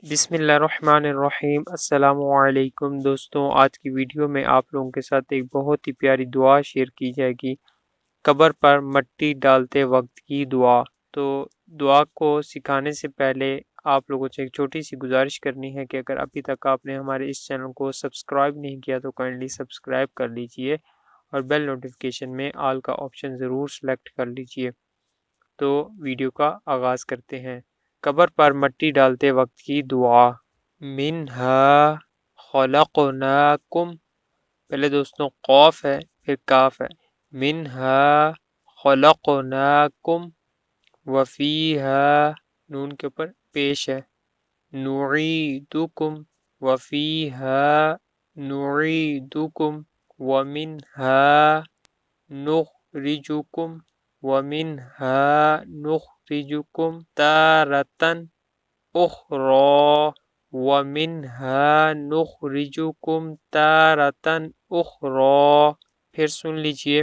بسم اللہ الرحمن الرحیم۔ السلام علیکم دوستوں، آج کی ویڈیو میں آپ لوگوں کے ساتھ ایک بہت ہی پیاری دعا شیئر کی جائے گی، قبر پر مٹی ڈالتے وقت کی دعا۔ تو دعا کو سکھانے سے پہلے آپ لوگوں سے ایک چھوٹی سی گزارش کرنی ہے کہ اگر ابھی تک آپ نے ہمارے اس چینل کو سبسکرائب نہیں کیا تو کائنڈلی سبسکرائب کر لیجئے اور بیل نوٹیفیکیشن میں آل کا آپشن ضرور سلیکٹ کر لیجئے۔ تو ویڈیو کا آغاز کرتے ہیں۔ قبر پر مٹی ڈالتے وقت کی دعا۔ منہا خلقناکم، پہلے دوستوں قوف ہے پھر کاف ہے، منہا خلقناکم وفیہا، نون کے اوپر پیش ہے، نعیدکم وفیہا نعیدکم ومنہا نخرجکم ومنہا نخرجکم تارةً اخری ومنہا نخرجکم تارةً اخری۔ پھر سن لیجئے،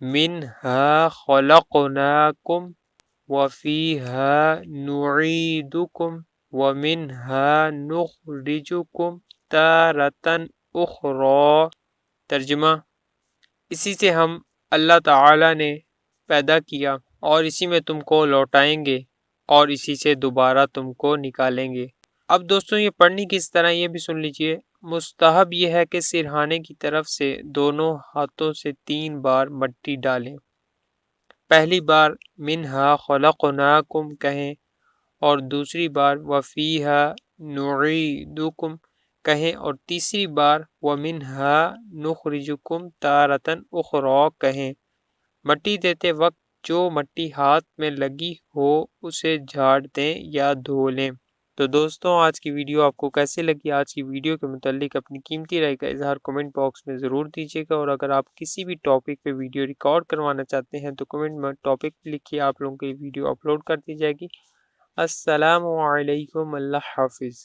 منہا خلقناکم وفیہا نعیدکم ومنہا نخرجکم تارةً اخری۔ ترجمہ: اسی سے ہم اللہ تعالی نے پیدا کیا اور اسی میں تم کو لوٹائیں گے اور اسی سے دوبارہ تم کو نکالیں گے۔ اب دوستوں یہ پڑھنی کس طرح یہ بھی سن لیجئے۔ مستحب یہ ہے کہ سرہانے کی طرف سے دونوں ہاتھوں سے 3 بار مٹی ڈالیں۔ پہلی بار منہا خلقناکم کہیں اور دوسری بار وفیہا نعیدکم کہیں اور تیسری بار ومنہا نخرجکم تارةً اخری کہیں۔ مٹی دیتے وقت جو مٹی ہاتھ میں لگی ہو اسے جھاڑ دیں یا دھو لیں۔ تو دوستوں آج کی ویڈیو آپ کو کیسے لگی؟ آج کی ویڈیو کے متعلق اپنی قیمتی رائے کا اظہار کمنٹ باکس میں ضرور دیجیے گا، اور اگر آپ کسی بھی ٹاپک پہ ویڈیو ریکارڈ کروانا چاہتے ہیں تو کمنٹ میں ٹاپک لکھیے، آپ لوگوں کی ویڈیو اپلوڈ کر دی جائے گی۔ السلام علیکم، اللہ حافظ۔